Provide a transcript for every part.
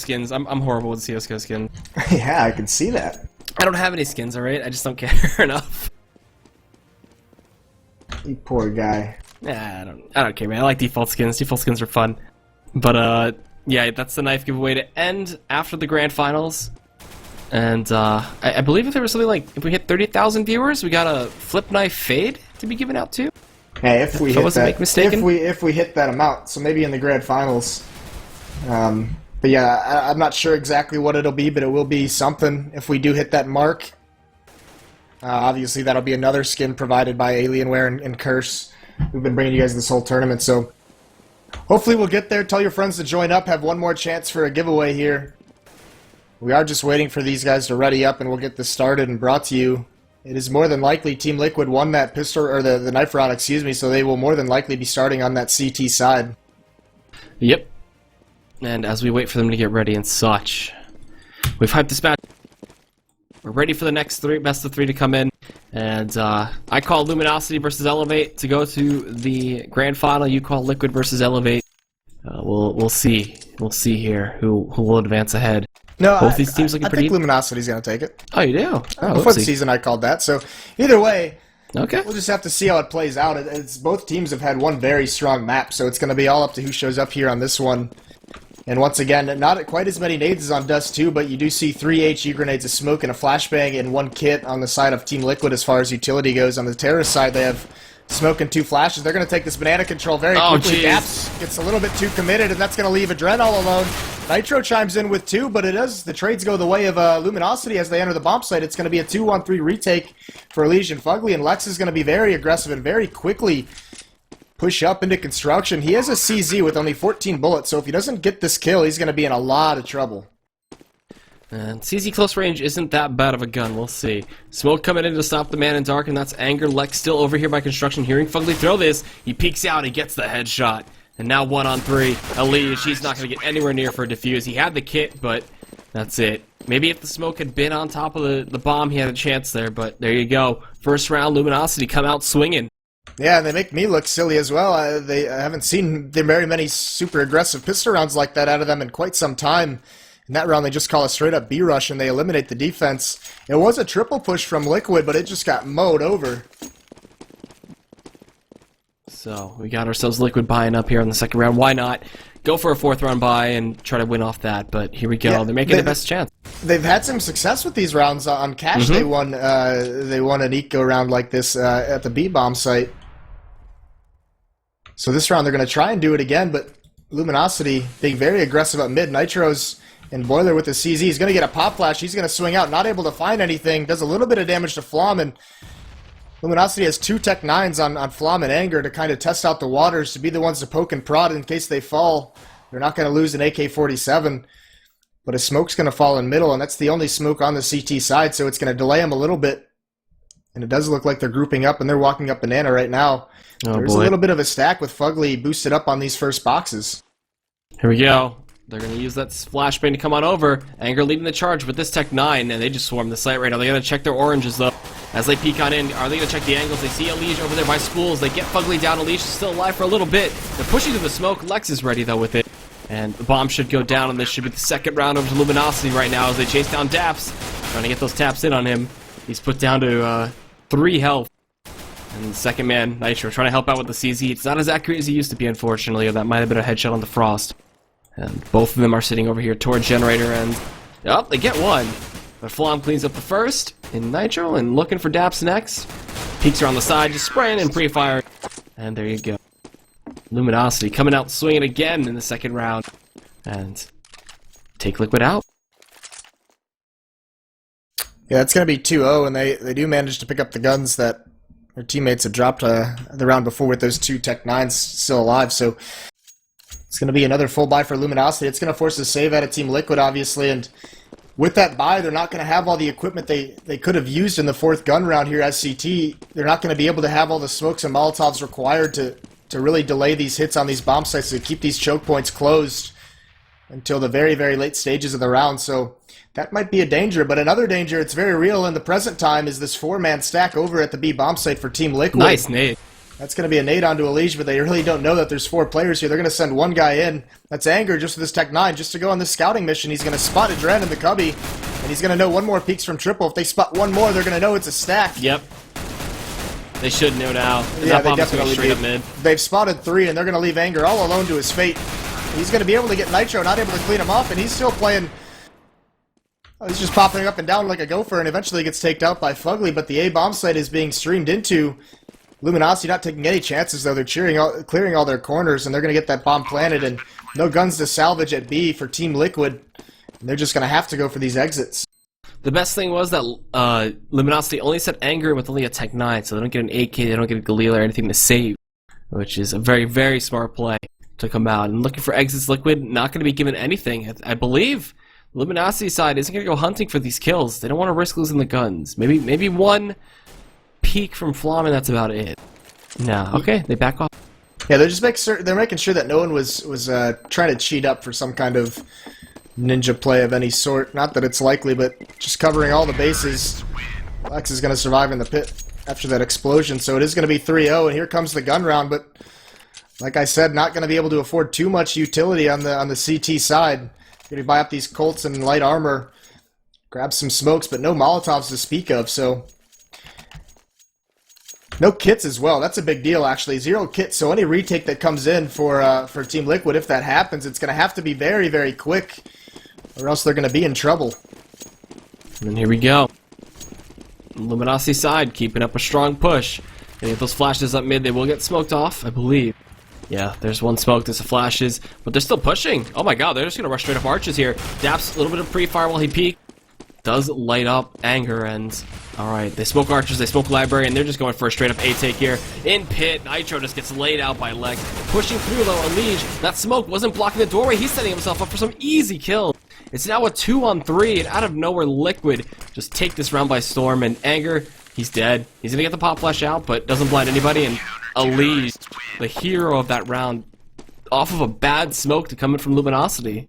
skins. I'm horrible with CSGO skins. Yeah, I can see that. I don't have any skins, alright? I just don't care enough. You poor guy. Yeah, I don't care, man. I like default skins. Default skins are fun. But, yeah, that's the knife giveaway to end after the grand finals. And, I believe if there was something like, if we hit 30,000 viewers, we got a flip knife fade to be given out too. Hey, if we hit that, if we hit that amount, so maybe in the grand finals. But yeah, I'm not sure exactly what it'll be, but it will be something if we do hit that mark. Obviously, that'll be another skin provided by Alienware and Curse. We've been bringing you guys this whole tournament, so hopefully we'll get there. Tell your friends to join up. Have one more chance for a giveaway here. We are just waiting for these guys to ready up, and we'll get this started and brought to you. It is more than likely Team Liquid won that pistol or the knife round, excuse me, so they will more than likely be starting on that CT side. Yep. And as we wait for them to get ready and such, we've hyped this match. We're ready for the next best of three to come in, and I call Luminosity versus Elevate to go to the grand final. You call Liquid versus Elevate. We'll see. We'll see here who will advance ahead. No, both these teams looking pretty. I think Luminosity's going to take it. Oh, you do? Oh, before the season, I called that. So either way, okay, we'll just have to see how it plays out. It's both teams have had one very strong map, so it's going to be all up to who shows up here on this one. And once again, not quite as many nades as on Dust 2, but you do see 3 HE grenades, a smoke, and a flashbang in one kit on the side of Team Liquid as far as utility goes. On the terrorist side, they have smoke and 2 flashes. They're going to take this banana control very quickly. Daps gets a little bit too committed, and that's going to leave Adren all alone. Nitro chimes in with 2, but the trades go the way of Luminosity as they enter the bomb site. It's going to be a 2-on-3 retake for Elysian Fugly, and Lex is going to be very aggressive and very quickly push up into construction. He has a CZ with only 14 bullets, so if he doesn't get this kill, he's going to be in a lot of trouble. And CZ close range isn't that bad of a gun, we'll see. Smoke coming in to stop the man in dark, and that's Anger. Lex still over here by construction, hearing Fugly throw this. He peeks out, he gets the headshot. And now 1-on-3. Elige, he's not going to get anywhere near for a defuse. He had the kit, but that's it. Maybe if the smoke had been on top of the bomb, he had a chance there, but there you go. First round, Luminosity come out swinging. Yeah, and they make me look silly as well. I haven't seen very many super aggressive pistol rounds like that out of them in quite some time. In that round, they just call a straight-up B-rush, and they eliminate the defense. It was a triple push from Liquid, but it just got mowed over. So, we got ourselves Liquid buying up here in the second round. Why not go for a fourth round buy and try to win off that? But here we go. Yeah, they're making the best chance. They've had some success with these rounds. On Cash, they won an eco round like this at the B-bomb site. So this round, they're going to try and do it again, but Luminosity being very aggressive up mid. Nitro's and Boiler with the CZ. He's going to get a pop flash. He's going to swing out, not able to find anything. Does a little bit of damage to Flom, and Luminosity has 2 Tech 9s on Flom and Anger to kind of test out the waters, to be the ones to poke and prod in case they fall. They're not going to lose an AK-47, but a smoke's going to fall in middle, and that's the only smoke on the CT side, so it's going to delay them a little bit. And it does look like they're grouping up, and they're walking up banana right now. Oh, There's boy. a little bit of a stack with Fugly boosted up on these first boxes. Here we go. They're going to use that flashbang to come on over. Anger leading the charge with this Tech 9, and they just swarm the site right now. They're going to check their oranges, though. As they peek on in, are they going to check the angles? They see Elige over there by schools. They get Fugly down. Elige is still alive for a little bit. They're pushing through the smoke. Lex is ready, though, with it. And the bomb should go down, and this should be the second round over to Luminosity right now as they chase down Daps. Trying to get those taps in on him. He's put down to 3 health. And the second man, Nitro, trying to help out with the CZ. It's not as accurate as he used to be, unfortunately, or that might have been a headshot on the Frost. And both of them are sitting over here toward Generator, and oh, they get one. But Flom cleans up the first in Nitro and looking for Daps next. Peeks around the side, just spraying and pre-fire. And there you go. Luminosity coming out swinging again in the second round. And take Liquid out. Yeah, it's going to be 2-0, and they do manage to pick up the guns that their teammates had dropped the round before with those 2 Tech 9s still alive, so it's going to be another full buy for Luminosity. It's going to force a save out of Team Liquid, obviously, and with that buy, they're not going to have all the equipment they could have used in the 4th gun round here as CT. They're not going to be able to have all the smokes and Molotovs required to really delay these hits on these bomb sites, to keep these choke points closed until the very, very late stages of the round. So that might be a danger, but another danger, it's very real in the present time, is this 4-man stack over at the B bomb site for Team Liquid. Nice nade. That's going to be a nade onto Elige, but they really don't know that there's 4 players here. They're going to send one guy in. That's Anger just with this Tech 9, just to go on this scouting mission. He's going to spot Adren in the cubby, and he's going to know one more peeks from triple. If they spot one more, they're going to know it's a stack. Yep. They should know now. Yeah, they definitely straight do. up mid. They've spotted 3, and they're going to leave Anger all alone to his fate. He's going to be able to get Nitro, not able to clean him off, and he's still playing. He's just popping up and down like a gopher, and eventually gets taken out by Fugly, but the A bomb site is being streamed into. Luminosity not taking any chances, though. They're clearing all their corners, and they're going to get that bomb planted, and no guns to salvage at B for Team Liquid. And they're just going to have to go for these exits. The best thing was that Luminosity only set Anger with only a Tech 9, so they don't get an AK, they don't get a Galil or anything to save, which is a very, very smart play to come out. And looking for exits, Liquid not going to be given anything. I believe Luminosity side isn't going to go hunting for these kills. They don't want to risk losing the guns. Maybe one peek from Flom, and that's about it. No, okay, they back off. Yeah, they're making sure that no one was trying to cheat up for some kind of ninja play of any sort. Not that it's likely, but just covering all the bases. Lex is going to survive in the pit after that explosion, so it is going to be 3-0, and here comes the gun round, but like I said, not going to be able to afford too much utility on the CT side. Going to buy up these Colts and light armor, grab some smokes, but no Molotovs to speak of, so no kits as well. That's a big deal, actually. 0 kits, so any retake that comes in for Team Liquid, if that happens, it's going to have to be very, very quick, or else they're going to be in trouble. And here we go. Luminosity side keeping up a strong push. They get those flashes up mid. They will get smoked off, I believe. Yeah, there's one smoke, there's the flashes, but they're still pushing. Oh my god, they're just going to rush straight up arches here. Daps a little bit of pre-fire while he peeks. Does light up Anger, and alright, they smoke archers, they smoke library, and they're just going for a straight up A take here. In pit, Nitro just gets laid out by Lex. Pushing through though, Elige. That smoke wasn't blocking the doorway, he's setting himself up for some easy kills. It's now a 2-on-3, and out of nowhere, Liquid just take this round by storm, and Anger, he's dead. He's gonna get the pop flash out, but doesn't blind anybody, and Elige, the hero of that round, off of a bad smoke to come in from Luminosity.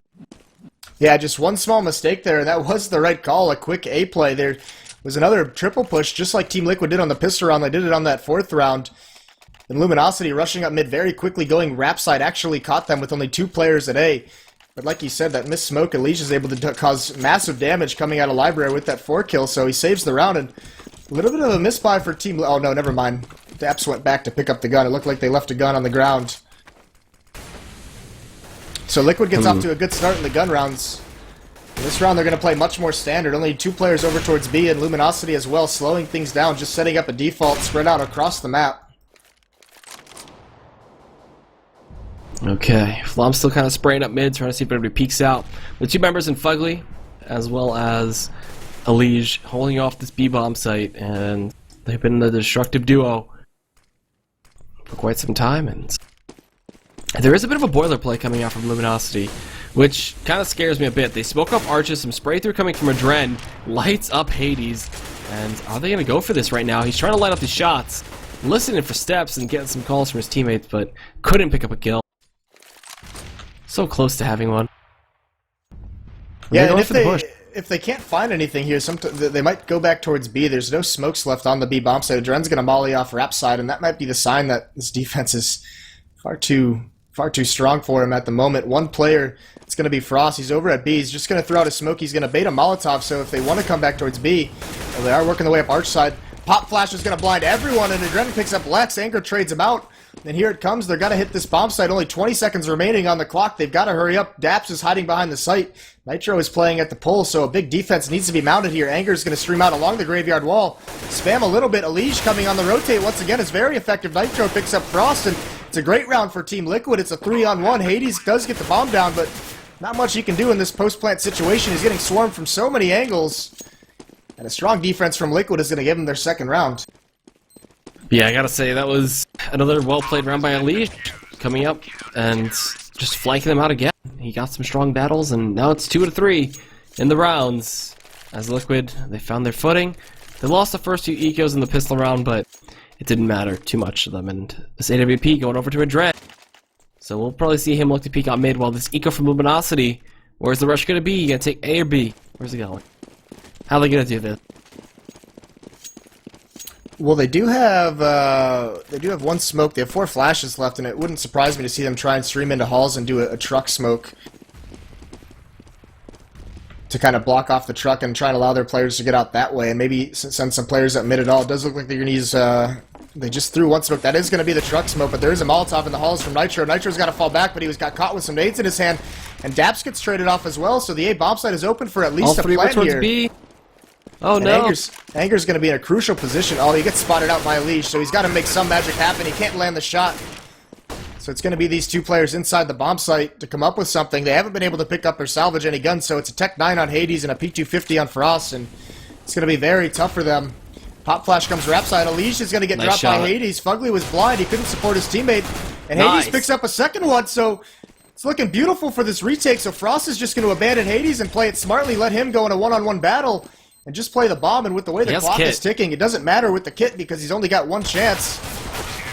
Yeah, just one small mistake there, and that was the right call, a quick A play. There was another triple push, just like Team Liquid did on the pistol round. They did it on that 4th round. And Luminosity rushing up mid very quickly, going rap side, actually caught them with only 2 players at A. But like you said, that missed smoke, Elige is able to cause massive damage coming out of library with that 4 kill, so he saves the round, and a little bit of a misbuy for Team... Oh, no, never mind. Daps went back to pick up the gun. It looked like they left a gun on the ground. So Liquid gets off to a good start in the gun rounds. This round they're going to play much more standard. Only 2 players over towards B, and Luminosity as well, slowing things down, just setting up a default spread out across the map. Okay, Flom's still kind of spraying up mid, trying to see if anybody peeks out. The 2 members in Fugly, as well as Elige, holding off this B-bomb site, and they've been the destructive duo for quite some time, and there is a bit of a boiler play coming out from Luminosity, which kind of scares me a bit. They smoke up arches, some spray through coming from Adren, lights up Hades, and are they going to go for this right now? He's trying to light up these shots, listening for steps and getting some calls from his teammates, but couldn't pick up a kill. So close to having one. Yeah, and if they can't find anything here, they might go back towards B. There's no smokes left on the B bomb side. Adren's going to molly off rap side, and that might be the sign that this defense is far too strong for him at the moment. One player, it's going to be Frost. He's over at B. He's just going to throw out a smoke. He's going to bait a Molotov, so if they want to come back towards B, well, they are working their way up arch side. Pop flash is going to blind everyone, and Adren picks up Lex. Anger trades him out. And here it comes. They're going to hit this bomb site. Only 20 seconds remaining on the clock. They've got to hurry up. Daps is hiding behind the site. Nitro is playing at the pole, so a big defense needs to be mounted here. Anger is going to stream out along the graveyard wall. Spam a little bit. Elige coming on the rotate once again is very effective. Nitro picks up Frost, and it's a great round for Team Liquid. It's a 3-on-1. Hades does get the bomb down, but not much he can do in this post-plant situation. He's getting swarmed from so many angles. And a strong defense from Liquid is going to give him their 2nd round. Yeah, I gotta say, that was another well-played round by Elige, coming up and just flanking them out again. He got some strong battles, and now it's 2-3 in the rounds. As Liquid, they found their footing. They lost the first 2 ecos in the pistol round, but it didn't matter too much to them. And this AWP going over to Adren. So we'll probably see him look to peek out mid, while this eco from Luminosity, where's the rush gonna be? You gonna take A or B? Where's he going? How are they gonna do this? Well, they do have one smoke. They have 4 flashes left, and it wouldn't surprise me to see them try and stream into halls and do a truck smoke to kind of block off the truck and try and allow their players to get out that way, and maybe send some players up mid at all. It does look like they're going to use... they just threw one smoke. That is going to be the truck smoke, but there is a Molotov in the halls from Nitro. Nitro's got to fall back, but he got caught with some nades in his hand, and Daps gets traded off as well, so the A bomb site is open for at least a plant here. B. Oh, and no. Anger's going to be in a crucial position. Oh, he gets spotted out by Leash, so he's got to make some magic happen. He can't land the shot. So it's going to be these 2 players inside the bomb site to come up with something. They haven't been able to pick up or salvage any guns, so it's a Tech 9 on Hades and a P250 on Frost, and it's going to be very tough for them. Pop Flash comes rap side. Alish is going to get dropped by Hades. Fugly was blind. He couldn't support his teammate. And Hades picks up a second one, so it's looking beautiful for this retake. So Frost is just going to abandon Hades and play it smartly, let him go in a one-on-one battle, and just play the bomb. And with the way the clock is ticking, it doesn't matter with the kit because he's only got 1 chance.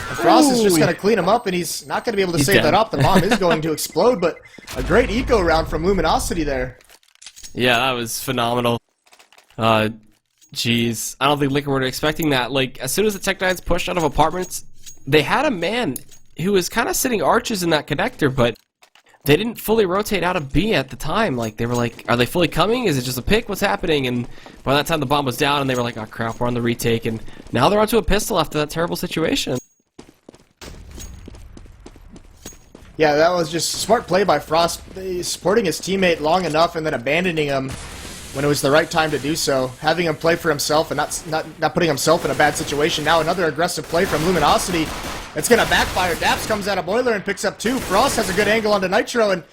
And Frost is just going to clean him up, and he's not going to be able to save that up. The bomb is going to explode, but a great eco round from Luminosity there. Yeah, that was phenomenal. Jeez, I don't think Liquid were expecting that. Like, as soon as the Tech 9s pushed out of apartments, they had a man who was kind of sitting arches in that connector, but they didn't fully rotate out of B at the time. Like, they were like, are they fully coming? Is it just a pick? What's happening? And by that time, the bomb was down, and they were like, oh crap, we're on the retake. And now they're onto a pistol after that terrible situation. Yeah, that was just smart play by Frost, supporting his teammate long enough and then abandoning him when it was the right time to do so. Having him play for himself and not putting himself in a bad situation. Now another aggressive play from Luminosity. It's going to backfire. Daps comes out of Boiler and picks up 2. Frost has a good angle onto Nitro, and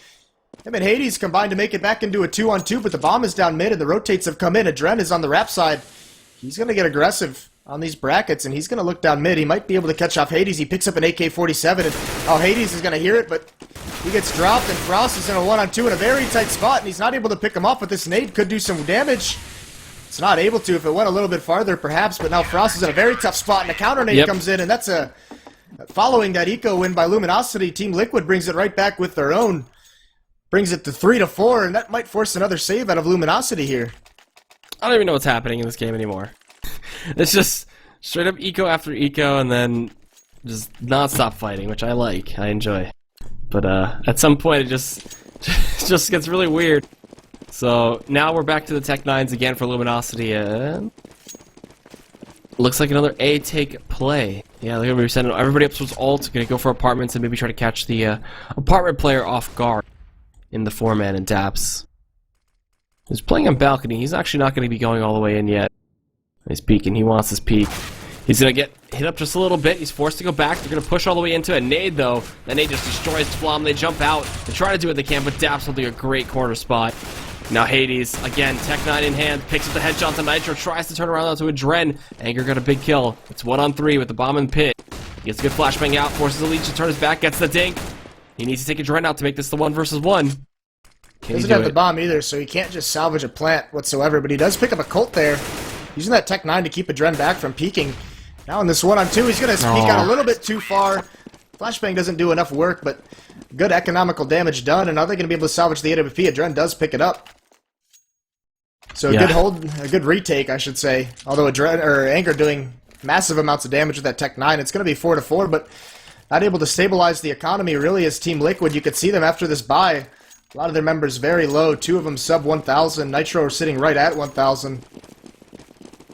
him and Hades combined to make it back into a 2-on-2, but the bomb is down mid and the rotates have come in. Adren is on the rap side. He's going to get aggressive on these brackets, and he's going to look down mid. He might be able to catch off Hades. He picks up an AK-47, and Hades is going to hear it, but he gets dropped, and Frost is in a 1-on-2 in a very tight spot, and he's not able to pick him off, but this nade could do some damage. It's not able to if it went a little bit farther, perhaps, but now Frost is in a very tough spot, and a counter nade comes in, and that's following that eco win by Luminosity. Team Liquid brings it right back with their own. Brings it to 3-4, and that might force another save out of Luminosity here. I don't even know what's happening in this game anymore. It's just straight up eco after eco, and then just non-stop fighting, which I like. I enjoy. But at some point, it just gets really weird. So now we're back to the Tech 9s again for Luminosity, and looks like another A take play. Yeah, they're gonna be sending everybody up towards ult, gonna go for apartments and maybe try to catch the apartment player off guard in the 4-man and Daps. He's playing on balcony. He's actually not gonna be going all the way in yet. He's peeking. He wants his peek. He's going to get hit up just a little bit. He's forced to go back. They're going to push all the way into a nade, though. That nade just destroys Flom. They jump out. They try to do what they can, but Daps holding a great corner spot. Now Hades, again, Tech 9 in hand, picks up the headshot to Nitro, tries to turn around onto a Dren. Anger got a big kill. It's 1-on-3 with the bomb and pit. He gets a good flashbang out, forces the leech to turn his back, gets the dink. He needs to take a Dren out to make this the 1 versus 1. He doesn't have the bomb either, so he can't just salvage a plant whatsoever, but he does pick up a Colt there. Using that Tech 9 to keep Adren back from peeking. Now in this 1-on-2, he's going to peek out a little bit too far. Flashbang doesn't do enough work, but good economical damage done. And are they going to be able to salvage the AWP? Adren does pick it up. So a good hold, a good retake, I should say. Although Anger doing massive amounts of damage with that Tech 9. It's going to be 4-4, but not able to stabilize the economy really as Team Liquid. You could see them after this bye. A lot of their members very low. 2 of them sub 1,000. Nitro are sitting right at 1,000.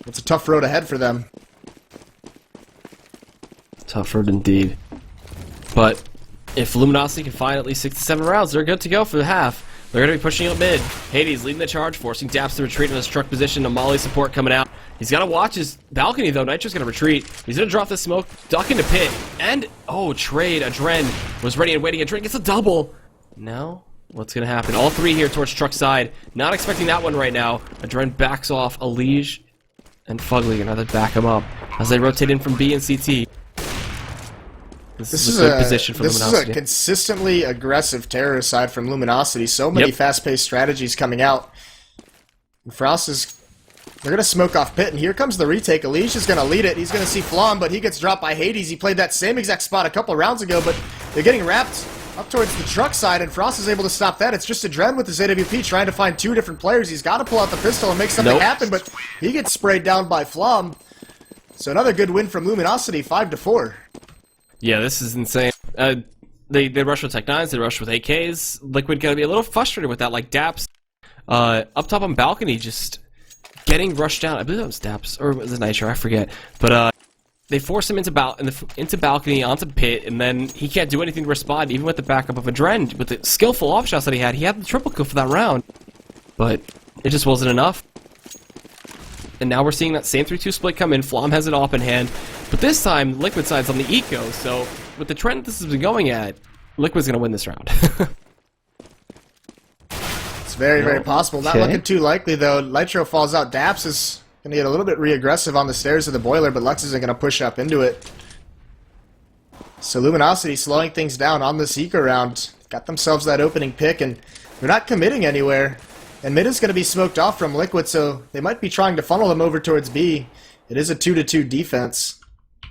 It's a tough road ahead for them. Tough road indeed. But if Luminosity can find at least 6 to 7 rounds, they're good to go for the half. They're going to be pushing up mid. Hades leading the charge, forcing Daps to retreat in his truck position. Molly support coming out. He's got to watch his balcony, though. Nitro's going to retreat. He's going to drop the smoke, duck into pit. And, trade. Adren was ready and waiting. Adren gets a double. Now, what's going to happen? All 3 here towards truck side. Not expecting that one right now. Adren backs off. Alige and Fugly going to back him up as they rotate in from B and CT. This is a good position for Luminosity. This is a consistently aggressive terror side from Luminosity. So many fast-paced strategies coming out. And Frost is... They're going to smoke off pit, and here comes the retake. Alish is going to lead it. He's going to see Flom, but he gets dropped by Hades. He played that same exact spot a couple rounds ago, but they're getting wrapped up towards the truck side, and Frost is able to stop that. It's just Adren with his AWP trying to find 2 different players. He's got to pull out the pistol and make something happen, but he gets sprayed down by Flom. So another good win from Luminosity, 5-4. Yeah, this is insane. They rush with Tech 9s, they rush with AKs. Liquid gonna be a little frustrated with that, like Daps up top on balcony just getting rushed down. I believe that was Daps, or was it Nitro, I forget. But they force him into balcony, onto pit, and then he can't do anything to respond, even with the backup of a Dren. With the skillful off shots that he had the triple kill for that round. But it just wasn't enough. And now we're seeing that same 3-2 split come in. Flom has it off in hand. But this time, Liquid side's on the eco, so with the trend this has been going at, Liquid's going to win this round. It's very, very possible. Not looking too likely, though. Nitro falls out. Daps is going to get a little bit re-aggressive on the stairs of the boiler, but Lux isn't going to push up into it. So Luminosity slowing things down on this eco round. Got themselves that opening pick, and they're not committing anywhere. And mid is going to be smoked off from Liquid, so they might be trying to funnel them over towards B. It is a 2-2 defense.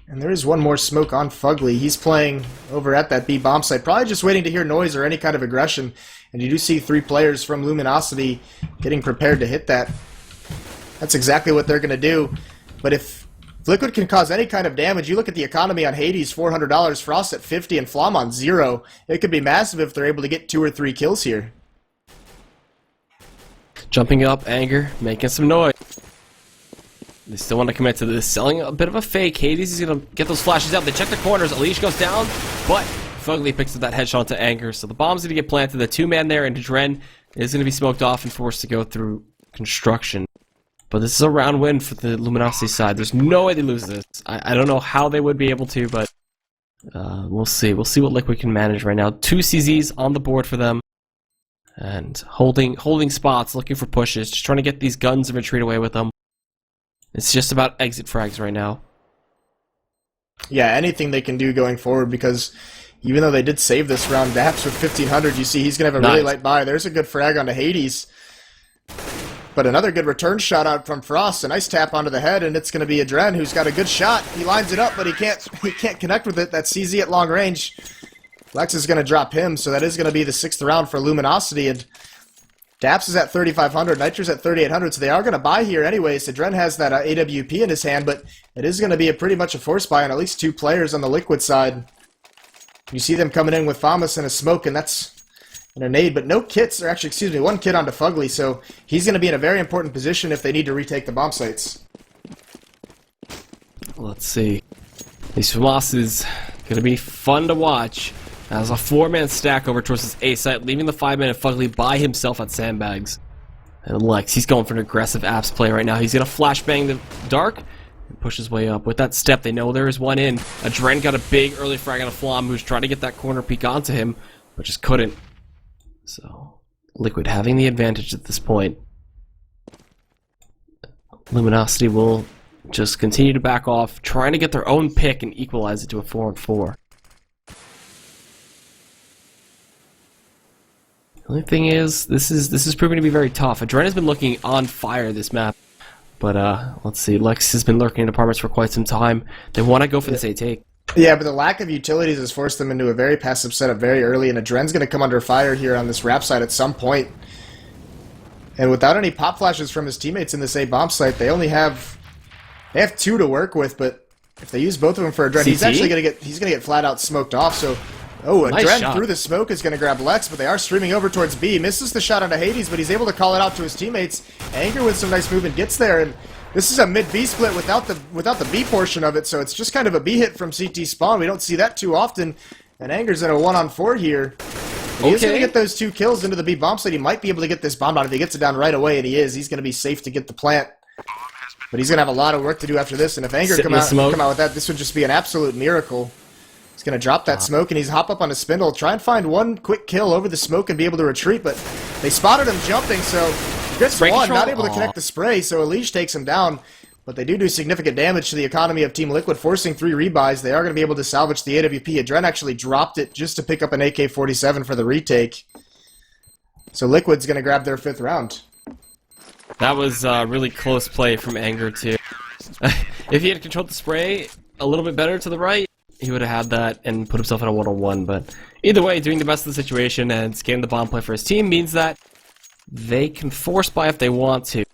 And there is one more smoke on Fugly. He's playing over at that B bomb site, probably just waiting to hear noise or any kind of aggression. And you do see 3 players from Luminosity getting prepared to hit that. That's exactly what they're going to do. But if Liquid can cause any kind of damage, you look at the economy on Hades, $400, Frost at 50, and Flom on 0. It could be massive if they're able to get 2 or 3 kills here. Jumping up, Anger, making some noise. They still want to commit to this, selling a bit of a fake. Hades is going to get those flashes out. They check the corners. Alish goes down, but Fugly picks up that headshot to Anger. So the bomb's going to get planted. The 2-man there into Dren is going to be smoked off and forced to go through construction. But this is a round win for the Luminosity side. There's no way they lose this. I don't know how they would be able to, but we'll see. We'll see what Liquid can manage right now. 2 CZs on the board for them. And holding spots, looking for pushes, just trying to get these guns and retreat away with them. It's just about exit frags right now. Yeah, anything they can do going forward, because even though they did save this round, Daps with 1500, you see he's going to have a really light buy. There's a good frag onto Hades. But another good return shot out from Frost. A nice tap onto the head, and it's going to be a Dren who's got a good shot. He lines it up, but he can't connect with it. That CZ at long range. Lex is going to drop him, so that is going to be the 6th round for Luminosity, and Daps is at 3,500, Nitro's at 3,800, so they are going to buy here anyway. So Dren has that AWP in his hand, but it is going to be pretty much a force buy on at least 2 players on the Liquid side. You see them coming in with Famas and a smoke, and that's in a nade, but no kits, or actually, excuse me, 1 kit onto Fugly, so he's going to be in a very important position if they need to retake the bomb sites. Let's see. These Famas is going to be fun to watch. As a 4-man stack over towards his A site, leaving the 5-man of Fugly by himself at sandbags. And Lex, he's going for an aggressive apps play right now. He's going to flashbang the dark and push his way up. With that step, they know there is one in. A Dren got a big early frag on a Flom who's trying to get that corner peek onto him, but just couldn't. So, Liquid having the advantage at this point. Luminosity will just continue to back off, trying to get their own pick and equalize it to a 4-on-4. The only thing is, this is proving to be very tough. Adren has been looking on fire this map, but let's see. Lex has been lurking in apartments for quite some time. They want to go for this A take. Yeah, but the lack of utilities has forced them into a very passive setup very early, and Adren's going to come under fire here on this wrap side at some point. And without any pop flashes from his teammates in this A bomb site, they have 2 to work with. But if they use both of them for Adren, he's actually going to get flat out smoked off. So. Oh, and nice Dren through the smoke is going to grab Lex, but they are streaming over towards B. Misses the shot onto Hades, but he's able to call it out to his teammates. Anger with some nice movement gets there, and this is a mid-B split without the B portion of it, so it's just kind of a B hit from CT spawn. We don't see that too often, and Anger's in a 1-on-4 here. He's going to get those 2 kills into the B bomb site. He might be able to get this bomb out if he gets it down right away, and he is. He's going to be safe to get the plant. But he's going to have a lot of work to do after this, and if Anger come out with that, this would just be an absolute miracle. He's going to drop that smoke, and he's hop up on his spindle, try and find 1 quick kill over the smoke and be able to retreat, but they spotted him jumping, so gets one, not able to connect the spray, so Alish takes him down, but they do significant damage to the economy of Team Liquid, forcing 3 rebuys. They are going to be able to salvage the AWP. Adren actually dropped it just to pick up an AK-47 for the retake. So Liquid's going to grab their 5th round. That was really close play from Anger, too. If he had controlled the spray a little bit better to the right, he would have had that and put himself in a 1-on-1, but either way, doing the best of the situation and scanning the bomb play for his team means that they can force buy if they want to.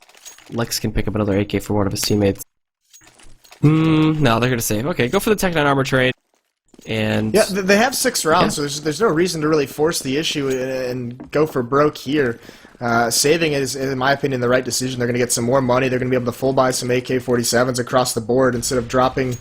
Lex can pick up another AK for one of his teammates. No, they're gonna save. Okay, go for the Tech 9 armor trade. And yeah, they have 6 rounds, so there's no reason to really force the issue and go for broke here. Saving is, in my opinion, the right decision. They're going to get some more money. They're going to be able to full buy some AK-47s across the board instead of dropping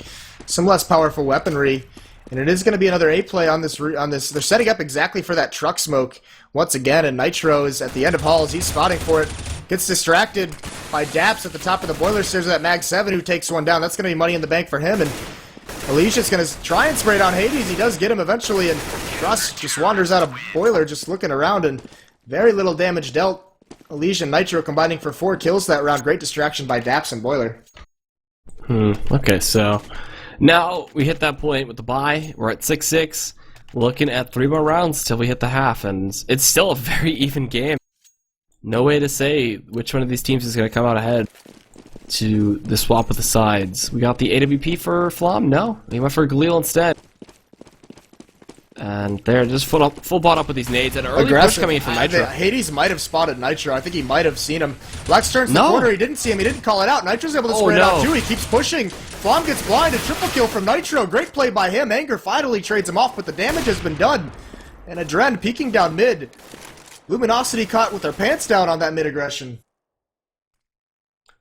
some less powerful weaponry. And it is going to be another A play on this. They're setting up exactly for that truck smoke once again. And Nitro is at the end of halls. He's spotting for it. Gets distracted by Daps at the top of the boiler stairs of that Mag 7, who takes one down. That's going to be money in the bank for him. And Alicia's going to try and spray it on Hades. He does get him eventually, and Frost just wanders out of boiler, just looking around, and very little damage dealt. Alicia and Nitro combining for 4 kills that round. Great distraction by Daps and boiler. Okay, so now we hit that point with the bye. We're at 6-6, looking at 3 more rounds till we hit the half, and it's still a very even game. No way to say which one of these teams is going to come out ahead to the swap with the sides. We got the AWP for Flom? No, he went for Galil instead. And they're just full bought up with these nades. And an early push coming in from Nitro. Hades might have spotted Nitro. I think he might have seen him. Lex turns the corner. He didn't see him. He didn't call it out. Nitro's able to spray it out too. He keeps pushing. Flom gets blinded. Triple kill from Nitro. Great play by him. Anger finally trades him off, but the damage has been done. And Adren peeking down mid. Luminosity caught with their pants down on that mid aggression.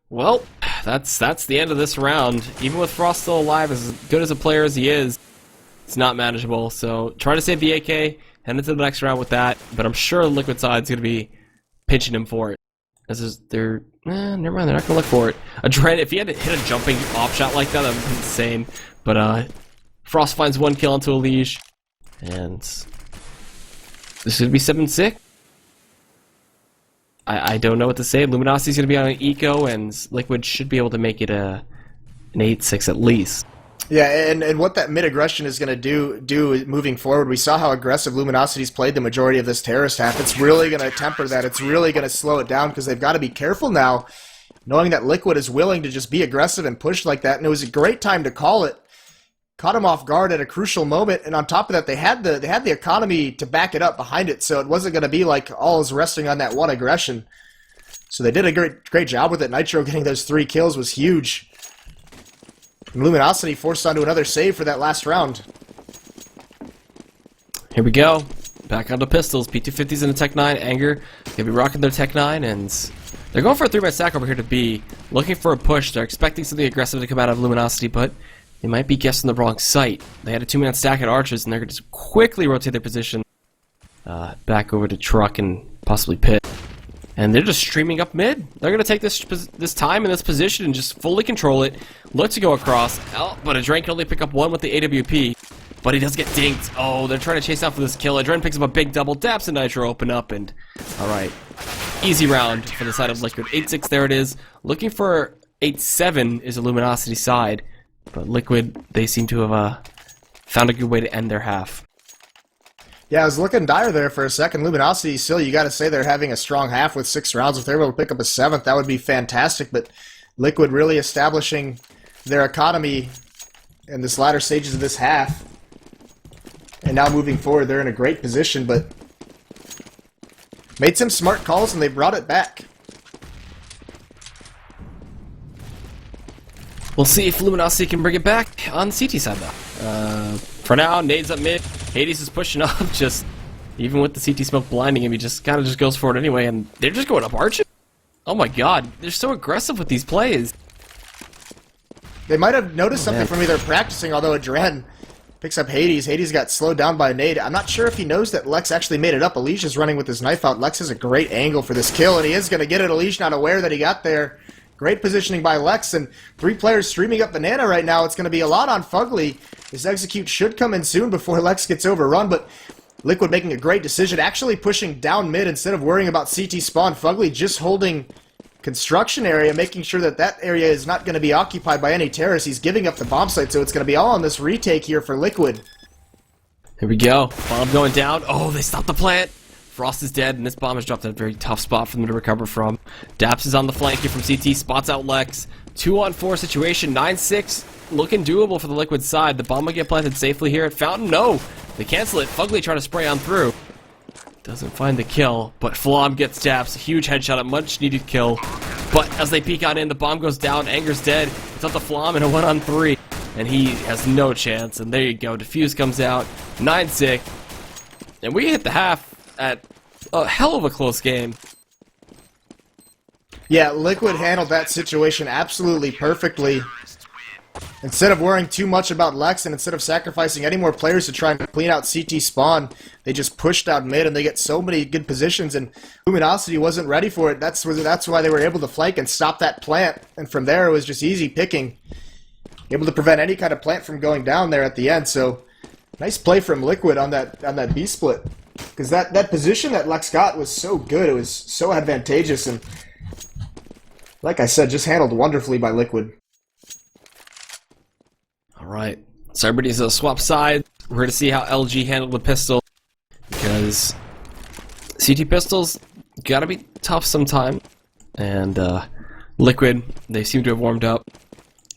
Well, that's the end of this round. Even with Frost still alive, as good as a player as he is, it's not manageable. So try to save the AK, head into the next round with that. But I'm sure the Liquid side's going to be pinching him for it. Never mind, they're not going to look for it. Adren, if he had to hit a jumping off shot like that, that would be insane. But Frost finds 1 kill into a leash. And this should be 7-6. I don't know what to say. Luminosity's going to be on an eco, and Liquid should be able to make it an 8-6 at least. Yeah, and what that mid-aggression is going to do moving forward, we saw how aggressive Luminosity's played the majority of this terrorist half. It's really going to temper that. It's really going to slow it down, because they've got to be careful now, knowing that Liquid is willing to just be aggressive and push like that, and it was a great time to call it. Caught him off guard at a crucial moment, and on top of that, they had the economy to back it up behind it, so it wasn't going to be like all is resting on that one aggression. So they did a great job with it. Nitro getting those 3 kills was huge. And Luminosity forced onto another save for that last round. Here we go. Back onto pistols. P250's in the Tech 9. Anger gonna be rocking their Tech 9, and they're going for a 3-man stack over here to B, looking for a push. They're expecting something aggressive to come out of Luminosity, but they might be guessing the wrong site. They had a 2-man stack at Arches, and they're going to just quickly rotate their position back over to Truck and possibly Pit. And they're just streaming up mid. They're going to take this time in this position and just fully control it. Look to go across. Oh, but Adren can only pick up 1 with the AWP. But he does get dinked. Oh, they're trying to chase out for this kill. Adren picks up a big double. Daps and Nitro open up, and alright. Easy round for the side of Liquid. 8-6, there it is. Looking for 8-7 is the Luminosity side. But Liquid, they seem to have found a good way to end their half. Yeah, it was looking dire there for a second. Luminosity, still, you got to say they're having a strong half with 6 rounds. If they're able to pick up a 7th, that would be fantastic. But Liquid really establishing their economy in this latter stages of this half. And now moving forward, they're in a great position, but made some smart calls and they brought it back. We'll see if Luminosity can bring it back on CT side, though. For now, nades up mid. Hades is pushing up, just even with the CT smoke blinding him, he just kind of just goes for it anyway, and they're just going up arches. Oh my god, they're so aggressive with these plays. They might have noticed something from me. They're practicing, although Adren picks up Hades. Hades got slowed down by a nade. I'm not sure if he knows that Lex actually made it up. Alicia's running with his knife out. Lex has a great angle for this kill, and he is going to get it. Alicia not aware that he got there. Great positioning by Lex, and 3 players streaming up Banana right now. It's going to be a lot on Fugly. His execute should come in soon before Lex gets overrun, but Liquid making a great decision, actually pushing down mid instead of worrying about CT spawn. Fugly just holding construction area, making sure that that area is not going to be occupied by any terrorists. He's giving up the bomb site, so it's going to be all on this retake here for Liquid. Here we go. Bomb going down. Oh, they stopped the plant. Frost is dead, and this bomb has dropped at a very tough spot for them to recover from. Daps is on the flank here from CT, spots out Lex. 2-on-4 situation, 9-6, looking doable for the Liquid side. The bomb will get planted safely here at Fountain. No, they cancel it. Fugly trying to spray on through. Doesn't find the kill, but Flom gets Daps. A huge headshot, a much-needed kill. But as they peek on in, the bomb goes down. Anger's dead. It's up to Flom in a 1-on-3, and he has no chance. And there you go. Diffuse comes out, 9-6, and we hit the half at a hell of a close game. Yeah, Liquid handled that situation absolutely perfectly. Instead of worrying too much about Lex and instead of sacrificing any more players to try and clean out CT spawn, they just pushed out mid and they get so many good positions, and Luminosity wasn't ready for it. That's why they were able to flank and stop that plant, and from there it was just easy picking. Able to prevent any kind of plant from going down there at the end, so nice play from Liquid on that B split. Because that position that Lex got was so good, it was so advantageous, and like I said, just handled wonderfully by Liquid. Alright, so everybody's gonna swap sides. We're gonna see how LG handled the pistol, because CT pistols gotta be tough sometime. And Liquid, they seem to have warmed up,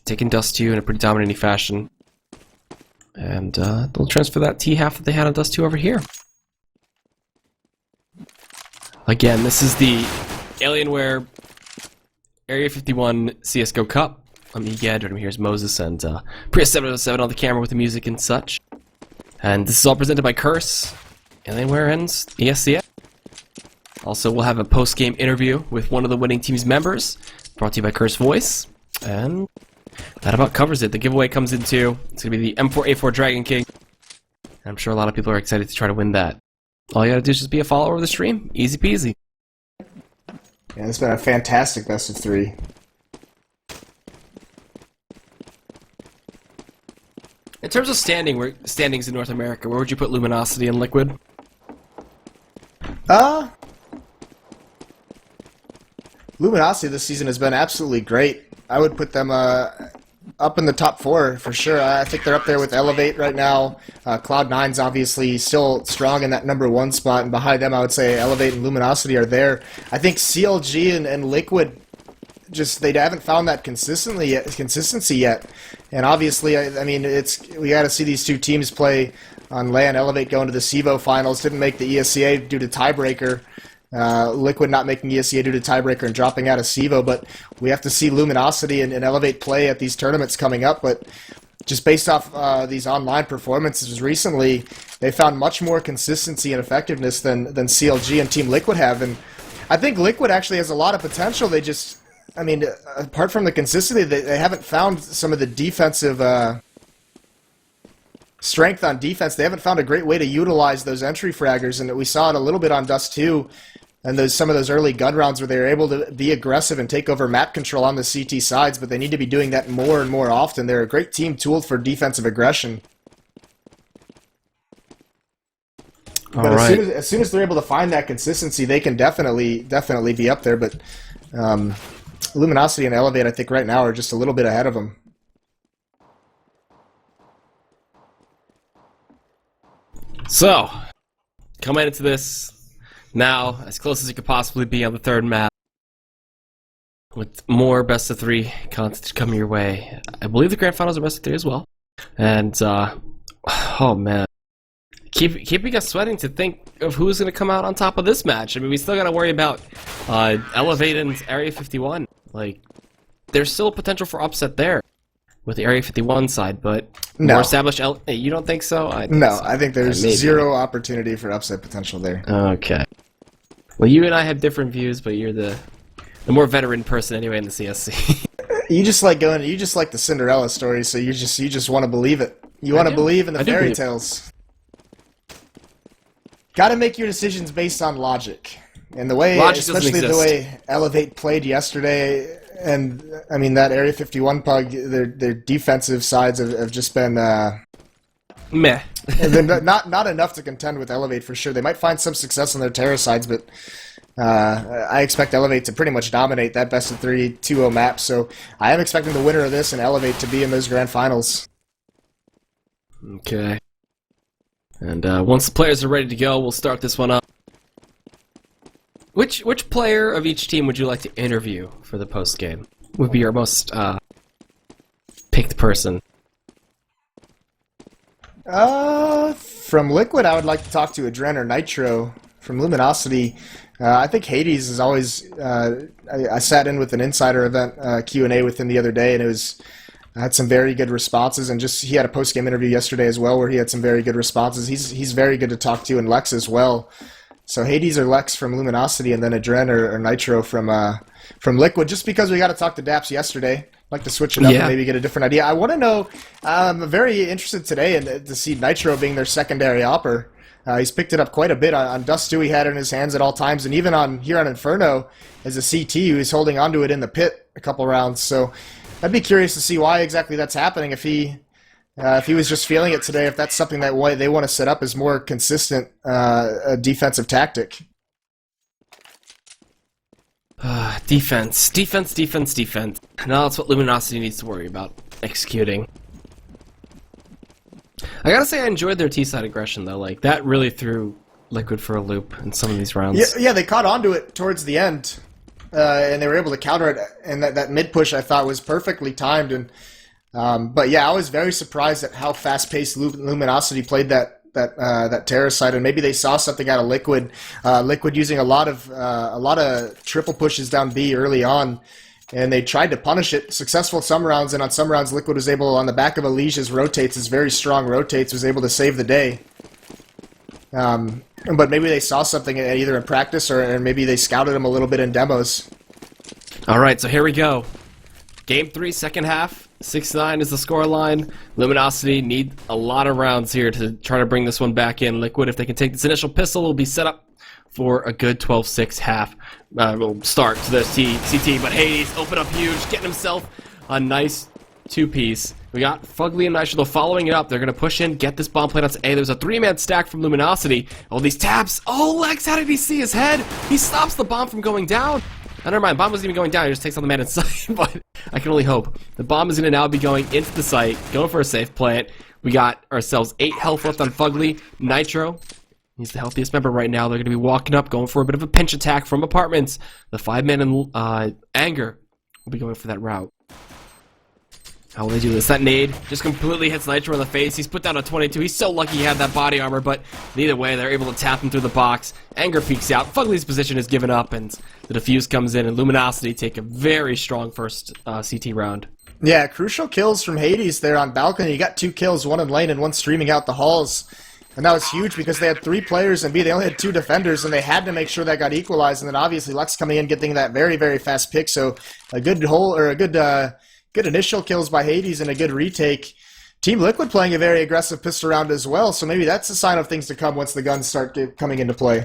taking Dust 2 in a pretty dominating fashion. And they'll transfer that T half that they had on Dust 2 over here. Again, this is the Alienware Area 51 CSGO Cup. I'm Egad, right here's Moses, and Prius 707 on the camera with the music and such. And this is all presented by Curse, Alienware, and ESCA. Also, we'll have a post-game interview with one of the winning team's members, brought to you by Curse Voice. And that about covers it. The giveaway comes in too. It's going to be the M4A4 Dragon King. And I'm sure a lot of people are excited to try to win that. All you gotta do is just be a follower of the stream. Easy peasy. Yeah, it's been a fantastic best of 3. In terms of standings in North America, where would you put Luminosity and Liquid? Luminosity this season has been absolutely great. I would put them up in the top 4 for sure. I think they're up there with Elevate right now. Cloud9's obviously still strong in that number 1 spot, and behind them I would say Elevate and Luminosity are there. I think CLG and Liquid, just they haven't found that consistency yet. And obviously, I mean, we got to see these two teams play on LAN. Elevate going to the CEVO finals, didn't make the ESCA due to tiebreaker. Liquid not making ESCA due to tiebreaker and dropping out of CEVO, but we have to see Luminosity and Elevate play at these tournaments coming up. But just based off these online performances recently, they found much more consistency and effectiveness than CLG and Team Liquid have. And I think Liquid actually has a lot of potential. They just, I mean, apart from the consistency, they haven't found some of the defensive strength on defense. They haven't found a great way to utilize those entry fraggers, and we saw it a little bit on Dust 2, and some of those early gun rounds where they were able to be aggressive and take over map control on the CT sides, but they need to be doing that more and more often. They're a great team tooled for defensive aggression. But as soon as they're able to find that consistency, they can definitely be up there, but Luminosity and Elevate, I think, right now are just a little bit ahead of them. So, coming into this now, as close as you could possibly be on the 3rd map, with more best of 3 content coming your way. I believe the grand finals are best of 3 as well. And, oh man. Keeping us sweating to think of who's going to come out on top of this match. I mean, we still got to worry about Elevate and Area 51. Like, there's still potential for upset there with the Area 51 side, but more established. You don't think so? I think there's zero opportunity for upset potential there. Okay. Well, you and I have different views, but you're the more veteran person anyway in the CSC. You just like the Cinderella story, so you just want to believe it. You want to believe in the fairy tales. Got to make your decisions based on logic. And the way, especially the way Elevate played yesterday, and I mean that Area 51 pug, their defensive sides have just been meh. not enough to contend with Elevate for sure. They might find some success on their terror sides, but I expect Elevate to pretty much dominate that best of 3 2-0 map. So I am expecting the winner of this and Elevate to be in those grand finals. Okay. And once the players are ready to go, we'll start this one up. Which player of each team would you like to interview for the post game? Would be your most picked person? From Liquid, I would like to talk to Adren or Nitro. From Luminosity, I think Hades is always. I sat in with an insider event Q&A with him the other day, and I had some very good responses. And just he had a post game interview yesterday as well, where he had some very good responses. He's very good to talk to, and Lex as well. So Hades or Lex from Luminosity, and then Adren or Nitro from Liquid. Just because we got to talk to Daps yesterday, I'd like to switch it up and maybe get a different idea. I want to know. I'm very interested today to see Nitro being their secondary opper. He's picked it up quite a bit on Dust 2. He had it in his hands at all times, and even on Inferno as a CT, he was holding onto it in the pit a couple rounds. So I'd be curious to see why exactly that's happening. If he was just feeling it today, if that's something that they want to set up as more consistent defensive tactic. Defense. Now that's what Luminosity needs to worry about executing. I gotta say I enjoyed their T-side aggression, though. Like, that really threw Liquid for a loop in some of these rounds. Yeah, they caught onto it towards the end, and they were able to counter it, and that mid-push I thought was perfectly timed. And but yeah, I was very surprised at how fast-paced Luminosity played that terror side, and maybe they saw something out of Liquid. Liquid using a lot of triple pushes down B early on, and they tried to punish it. Successful some rounds, and on some rounds, Liquid was able, on the back of Alicia's rotates, his very strong rotates, was able to save the day. But maybe they saw something either in practice or maybe they scouted him a little bit in demos. All right, so here we go. Game 3, second half. 6-9 is the scoreline. Luminosity need a lot of rounds here to try to bring this one back in. Liquid, if they can take this initial pistol, will be set up for a good 12-6 half start to the CT. But Hades open up huge, getting himself a nice two-piece. We got Fugly and Nitro following it up. They're going to push in, get this bomb plant onto A. There's a 3-man stack from Luminosity. All these taps. Oh, Lex, how did he see his head? He stops the bomb from going down. Oh, never mind, bomb wasn't even going down. He just takes on the man inside. But I can only hope. The bomb is going to now be going into the site, going for a safe plant. We got ourselves 8 health left on Fugly. Nitro, he's the healthiest member right now. They're going to be walking up, going for a bit of a pinch attack from apartments. The 5-man in Anger will be going for that route. How will they do this? That nade just completely hits Nitro in the face. He's put down a 22. He's so lucky he had that body armor, but either way, they're able to tap him through the box. Anger peeks out. Fugly's position is given up, and the defuse comes in, and Luminosity take a very strong first CT round. Yeah, crucial kills from Hades there on balcony. You got 2 kills, 1 in lane and 1 streaming out the halls. And that was huge because they had 3 players, and B, they only had 2 defenders, and they had to make sure that got equalized. And then obviously Lex coming in, getting that very, very fast pick. So a good hole, or a good initial kills by Hades and a good retake. Team Liquid playing a very aggressive pistol round as well, so maybe that's a sign of things to come once the guns start coming into play.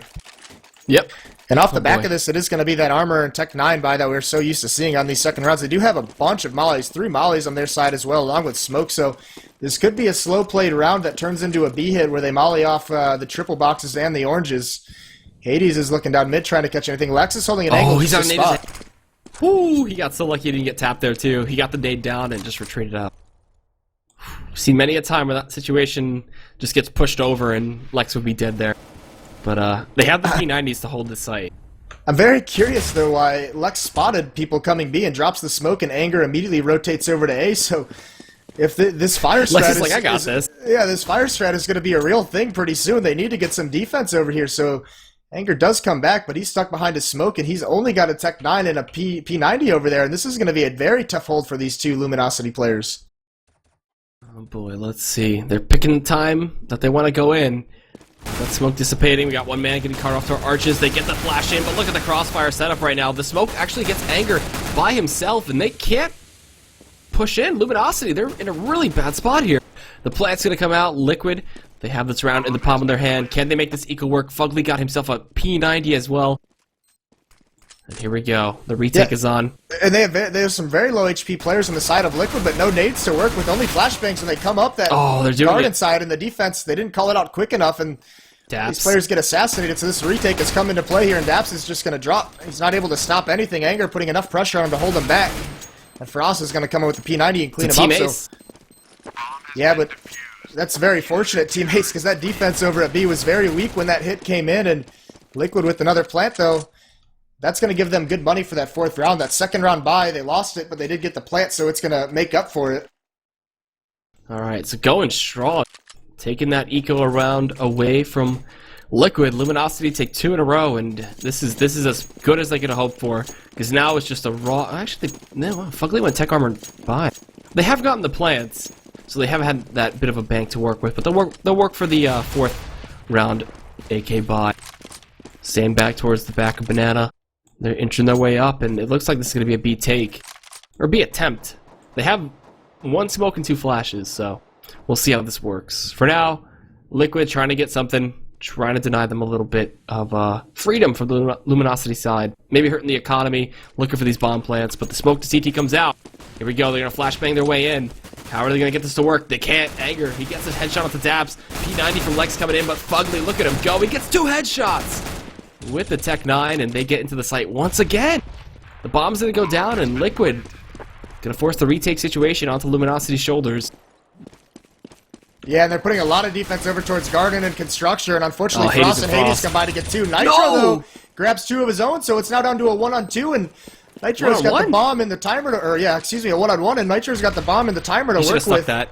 Yep. And off the back of this, it is going to be that armor and Tech 9 buy that we're so used to seeing on these second rounds. They do have a bunch of mollies, 3 mollies on their side as well, along with smoke, so this could be a slow-played round that turns into a B hit where they molly off the triple boxes and the oranges. Hades is looking down mid trying to catch anything. Lex is holding an angle. Oh, he's on a nade. spot. Whoo, he got so lucky he didn't get tapped there, too. He got the nade down and just retreated out. Seen many a time where that situation just gets pushed over and Lex would be dead there. But they have the P90s to hold this site. I'm very curious, though, why Lex spotted people coming B and drops the smoke, and Anger immediately rotates over to A, so if this fire strat Lex is like, I got this. Yeah, this fire strat is going to be a real thing pretty soon. They need to get some defense over here, so Anger does come back, but he's stuck behind his smoke, and he's only got a Tech 9 and a P90 over there, and this is going to be a very tough hold for these 2 Luminosity players. Oh boy, let's see. They're picking the time that they want to go in. That smoke dissipating. We got 1 man getting caught off to our arches. They get the flash in, but look at the crossfire setup right now. The smoke actually gets Anger by himself, and they can't push in. Luminosity, they're in a really bad spot here. The plant's going to come out. Liquid, they have this round in the palm of their hand. Can they make this eco work? Fugly got himself a P90 as well. And here we go. The retake is on. And they have some very low HP players on the side of Liquid, but no nades to work with, only flashbangs, and they come up that garden side in the defense. They didn't call it out quick enough, and these players get assassinated, so this retake has come into play here, and Daps is just going to drop. He's not able to stop anything. Anger putting enough pressure on him to hold him back. And Frost is going to come in with the P90 and clean him up. So, yeah, but that's very fortunate, teammates, because that defense over at B was very weak when that hit came in, and Liquid with another plant, though. That's going to give them good money for that 4th round. That 2nd round bye, they lost it, but they did get the plant, so it's going to make up for it. All right, so going strong. Taking that eco around away from Liquid, Luminosity take 2 in a row, and this is as good as they could have hoped for. Because now it's just a raw. Actually, Fugly went tech armor by. They have gotten the plants, so they haven't had that bit of a bank to work with. But they'll work for the 4th round AK buy. Same back towards the back of Banana. They're inching their way up, and it looks like this is going to be a B take. Or B attempt. They have 1 smoke and 2 flashes, so we'll see how this works. For now, Liquid trying to get something, trying to deny them a little bit of freedom from the Luminosity side. Maybe hurting the economy, looking for these bomb plants, but the smoke to CT comes out. Here we go, they're going to flashbang their way in. How are they going to get this to work? They can't. Anger, he gets his headshot off the dabs. P90 from Lex coming in, but Fugly, look at him go. He gets 2 headshots with the Tech 9, and they get into the site once again. The bomb's going to go down, and Liquid going to force the retake situation onto Luminosity's shoulders. Yeah, and they're putting a lot of defense over towards Garden and Construction, and unfortunately Frost and Hades combine to get 2. Nitro, though, grabs 2 of his own, so it's now down to a 1-on-2, and Nitro's got the bomb in the timer to, or yeah, excuse me, a 1-on-1, and Nitro's got the bomb in the timer to work with. That.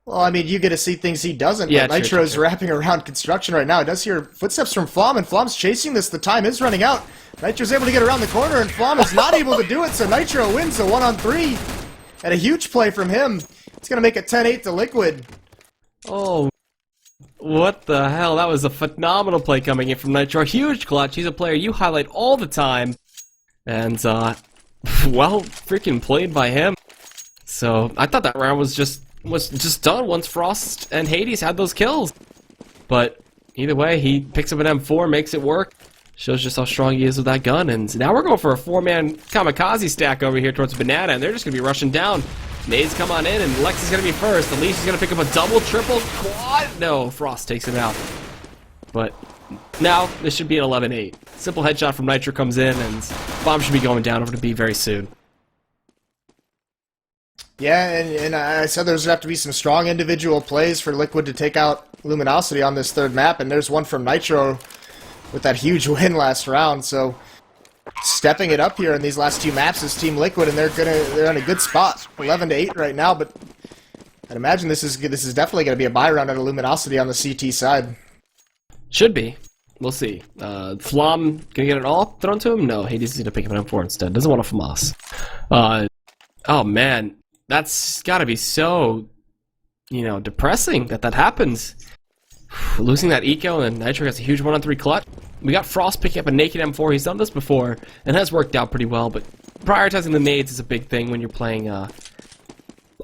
Well, I mean, you get to see things he doesn't, but Nitro's wrapping around Construction right now. It does hear footsteps from Flom, and Flom's chasing this. The time is running out. Nitro's able to get around the corner, and Flom is not able to do it, so Nitro wins the 1-on-3. And a huge play from him. It's going to make it 10-8 to Liquid. Oh, what the hell? That was a phenomenal play coming in from Nitro. Huge clutch. He's a player you highlight all the time. And, well, freaking played by him. So, I thought that round was just done once Frost and Hades had those kills. But, either way, he picks up an M4, makes it work. Shows just how strong he is with that gun. And now we're going for a 4-man kamikaze stack over here towards Banana, and they're just going to be rushing down. Nades come on in, and Lex is going to be first. Elise is going to pick up a double, triple, quad. No, Frost takes him out. But now this should be an 11-8. Simple headshot from Nitro comes in, and bomb should be going down over to B very soon. Yeah, and I said there's going to have to be some strong individual plays for Liquid to take out Luminosity on this 3rd map, and there's one from Nitro with that huge win last round, so stepping it up here in these last 2 maps is Team Liquid, and they're in a good spot, 11-8 right now. But I'd imagine this is definitely going to be a buy round out of Luminosity on the CT side. Should be. We'll see. Flom gonna get it all thrown to him? No, Hades is gonna pick up an M4 instead. Doesn't want a FAMAS. Oh man, that's gotta be so, depressing that happens. Losing that eco, and Nitro gets a huge 1-on-3 clutch. We got Frost picking up a naked M4. He's done this before, and has worked out pretty well, but prioritizing the nades is a big thing when you're playing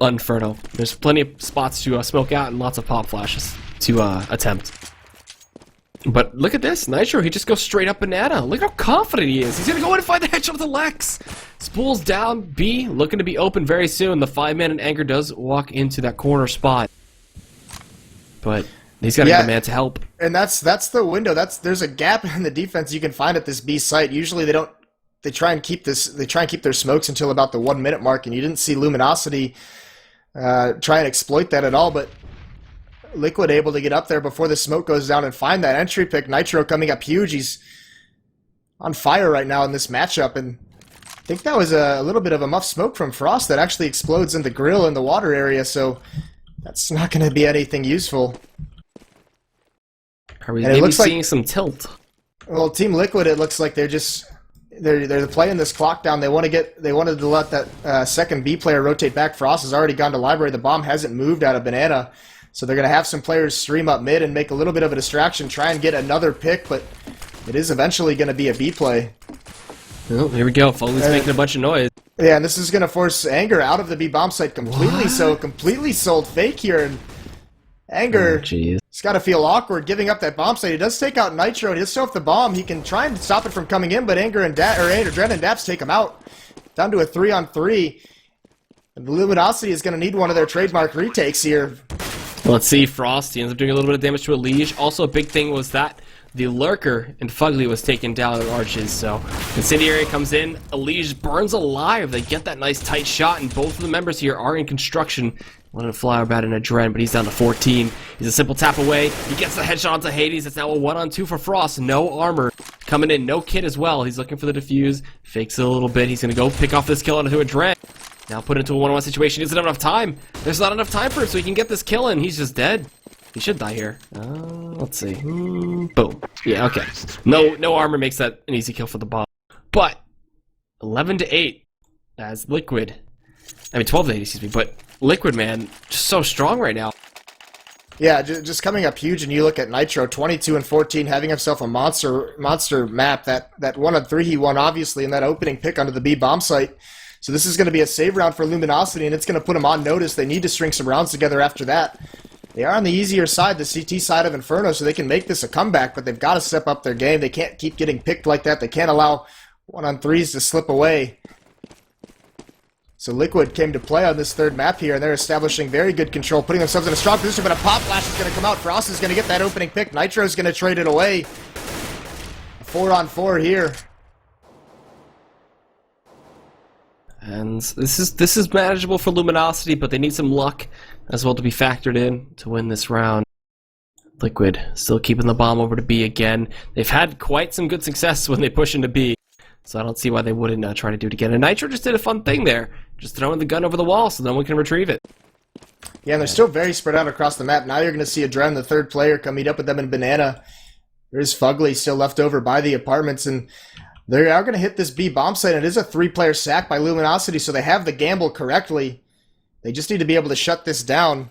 Inferno. There's plenty of spots to smoke out and lots of pop flashes to attempt. But look at this. Nitro, he just goes straight up Banana. Look how confident he is. He's going to go in and find the headshot with the Lex. Spools down. B, looking to be open very soon. The 5-man and Anger does walk into that corner spot. But he's got to get a man to help. And that's the window. There's a gap in the defense you can find at this B site. Usually they try and keep their smokes until about the 1-minute mark, and you didn't see Luminosity try and exploit that at all, but Liquid able to get up there before the smoke goes down and find that entry pick. Nitro coming up huge. He's on fire right now in this matchup, and I think that was a little bit of a muff smoke from Frost that actually explodes in the grill in the water area, so that's not going to be anything usue Are we maybe seeing some tilt? Well, Team Liquid, it looks like they're playing this clock down. They wanted to let that second B player rotate back. Frost has already gone to library. The bomb hasn't moved out of Banana. So they're going to have some players stream up mid and make a little bit of a distraction, try and get another pick, but it is eventually going to be a B play. Oh, here we go. Foley's making a bunch of noise. Yeah, and this is going to force Anger out of the B bomb site completely. What? So completely sold fake here, and Anger has got to feel awkward giving up that bomb site. He does take out Nitro. He does still have the bomb. He can try and stop it from coming in, but Anger and Dren and Daps take him out. Down to a 3-on-3. And Luminosity is going to need one of their trademark retakes here. Let's see, Frost, he ends up doing a little bit of damage to a Liege. Also, a big thing was that the Lurker and Fugly was taken down at Arches, so Incendiary comes in, a Liege burns alive. They get that nice tight shot, and both of the members here are in construction. Wanted to fly about in a Dren, but he's down to 14. He's a simple tap away. He gets the headshot onto Hades. It's now a 1-on-2 for Frost. No armor. Coming in, no kit as well. He's looking for the defuse. Fakes it a little bit. He's going to go pick off this kill onto a Dren. Now put into a 1-on-1 situation. Isn't enough time. There's not enough time for it so he can get this kill in. He's just dead. He should die here. Let's see. Boom. Yeah, okay. No armor makes that an easy kill for the bomb. But 11-8 as Liquid. I mean 12-8, excuse me. But Liquid, man, just so strong right now. Yeah, just coming up huge, and you look at Nitro, 22-14, having himself a monster map. That 1-on-3 he won, obviously, in that opening pick onto the B bomb site. So this is going to be a save round for Luminosity, and it's going to put them on notice. They need to string some rounds together after that. They are on the easier side, the CT side of Inferno, so they can make this a comeback, but they've got to step up their game. They can't keep getting picked like that. They can't allow 1-on-3s to slip away. So Liquid came to play on this third map here, and they're establishing very good control, putting themselves in a strong position, but a pop flash is going to come out. Frost is going to get that opening pick. Nitro's going to trade it away. 4-on-4 here. And this is manageable for Luminosity, but they need some luck as well to be factored in to win this round. Liquid still keeping the bomb over to B again. They've had quite some good success when they push into B, so I don't see why they wouldn't try to do it again. And Nitro just did a fun thing there, just throwing the gun over the wall so no one can retrieve it. Yeah, and they're still very spread out across the map. Now you're going to see Adren, the third player, come meet up with them in Banana. There's Fugly still left over by the apartments, and they are going to hit this B bomb site. It is a 3-player sack by Luminosity, so they have the gamble correctly. They just need to be able to shut this down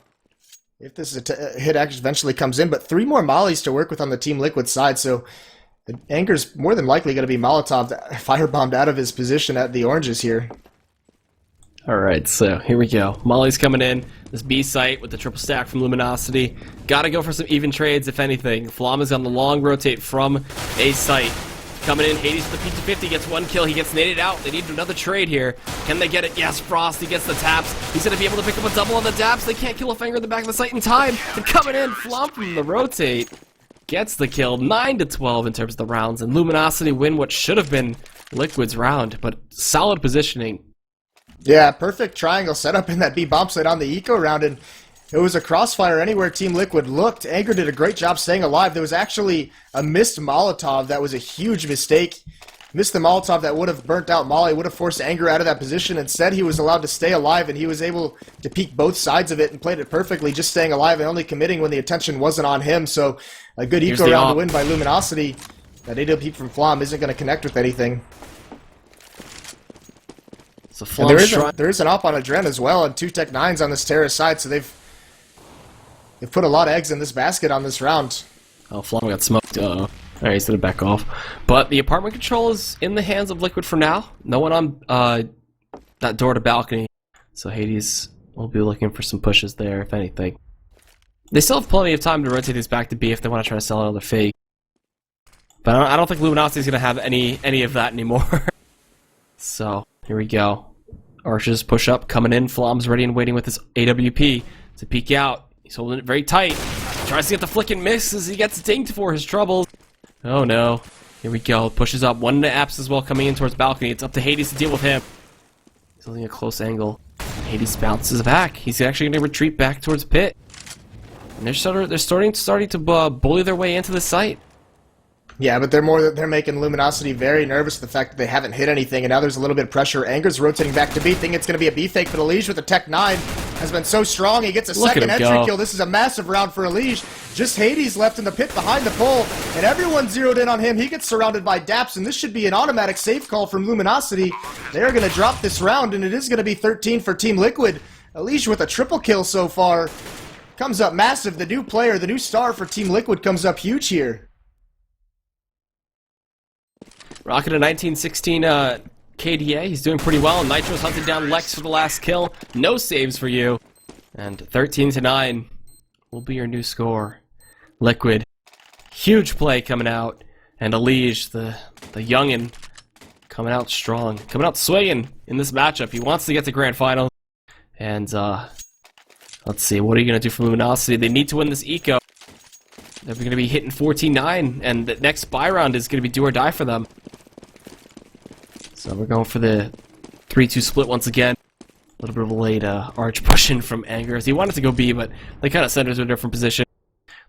if this hit actually eventually comes in. But 3 more mollies to work with on the Team Liquid side, so Anger's more than likely going to be Molotov firebombed out of his position at the oranges here. Alright, so here we go. Molly's coming in. This B site with the triple stack from Luminosity. Gotta go for some even trades, if anything. Flom is on the long rotate from A site. Coming in, Hades with the P250 gets 1 kill. He gets naded out. They need another trade here. Can they get it? Yes, Frost. He gets the taps. He's going to be able to pick up a double on the taps. They can't kill a Fanger in the back of the site in time. And coming in, Flom from the rotate gets the kill. 9-12 in terms of the rounds. And Luminosity win what should have been Liquid's round, but solid positioning. Yeah, perfect triangle setup in that B bomb site on the eco round, and it was a crossfire anywhere Team Liquid looked. Anger did a great job staying alive. There was actually a missed Molotov that was a huge mistake. Missed the Molotov that would have burnt out Molly, would have forced Anger out of that position. Instead, he was allowed to stay alive, and he was able to peek both sides of it and played it perfectly, just staying alive and only committing when the attention wasn't on him. So a good eco round to win by Luminosity. That AW peek from Flom isn't going to connect with anything. So there is an op on Adren as well, and 2 Tech 9s on this Terra side, so they've put a lot of eggs in this basket on this round. Oh, Flom got smoked. Uh-oh. Alright, he's gonna back off. But the apartment control is in the hands of Liquid for now. No one on that door to balcony. So Hades will be looking for some pushes there, if anything. They still have plenty of time to rotate these back to B if they want to try to sell another fake. But I don't think Luminosity is gonna have any of that anymore. So here we go. Arches push up, coming in. Flom's ready and waiting with his AWP to peek out. He's holding it very tight. Tries to get the flick and miss as he gets dinged for his troubles. Oh no. Here we go. Pushes up. 1 into Apps as well coming in towards balcony. It's up to Hades to deal with him. He's holding a close angle. Hades bounces back. He's actually going to retreat back towards pit. And they're starting to bully their way into the site. Yeah, but they're making Luminosity very nervous with the fact that they haven't hit anything, and now there's a little bit of pressure. Anger's rotating back to B, thinking it's going to be a B fake, but Elige with the Tech 9 has been so strong. He gets a second entry kill. This is a massive round for Elige. Just Hades left in the pit behind the pole, and everyone zeroed in on him. He gets surrounded by Daps, and this should be an automatic safe call from Luminosity. They're going to drop this round, and it is going to be 13 for Team Liquid. Elige with a triple kill so far. Comes up massive. The new player, the new star for Team Liquid comes up huge here. Rocking a 1916 KDA. He's doing pretty well. Nitro's hunted down Lex for the last kill. No saves for you. And 13-9 will be your new score. Liquid. Huge play coming out. And Elige, the youngin', coming out strong. Coming out swinging in this matchup. He wants to get to Grand Finals. And, let's see. What are you going to do for Luminosity? They need to win this eco. They're going to be hitting 14-9. And the next buy round is going to be do or die for them. So we're going for the 3-2 split once again. A little bit of a late arch pushing from Anger. He wanted to go B, but they kind of sent him to a different position.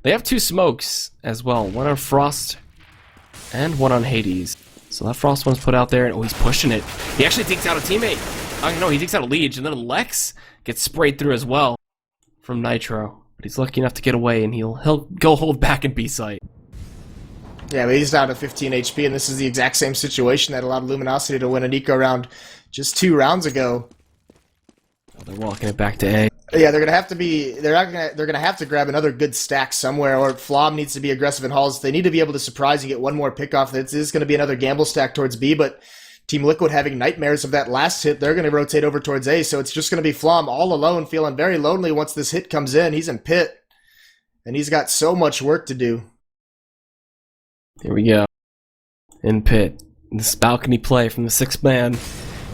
They have 2 smokes as well. 1 on Frost and 1 on Hades. So that Frost one's put out there, and oh, he's pushing it. He actually takes out a teammate. Oh no, he takes out a Elige, and then Lex gets sprayed through as well from Nitro. But he's lucky enough to get away, and he'll go hold back in B site. Yeah, but he's down to 15 HP, and this is the exact same situation that allowed Luminosity to win an eco round just 2 rounds ago. Oh, they're walking it back to A. Yeah, they're gonna have to grab another good stack somewhere, or Flom needs to be aggressive in hauls. They need to be able to surprise and get one more pick off. This is going to be another gamble stack towards B, but Team Liquid having nightmares of that last hit, they're going to rotate over towards A, so it's just going to be Flom all alone, feeling very lonely once this hit comes in. He's in pit, and he's got so much work to do. Here we go. In pit. This balcony play from the 6th man.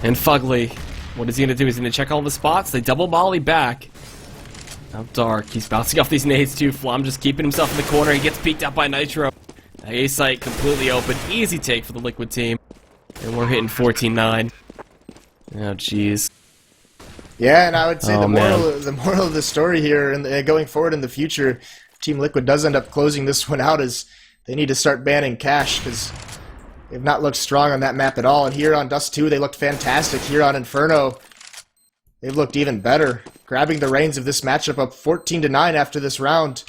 And Fugly. What is he going to do? He's going to check all the spots. They double molly back. Now Dark. He's bouncing off these nades too. Flom just keeping himself in the corner. He gets peeked out by Nitro. A site completely open. Easy take for the Liquid team. And we're hitting 14-9. Oh, jeez. Yeah, and I would say the moral man. of the story here, and going forward in the future, Team Liquid does end up closing this one out, is they need to start banning cash, because they've not looked strong on that map at all. And here on Dust 2, they looked fantastic. Here on Inferno, they've looked even better, grabbing the reins of this matchup up 14-9 after this round.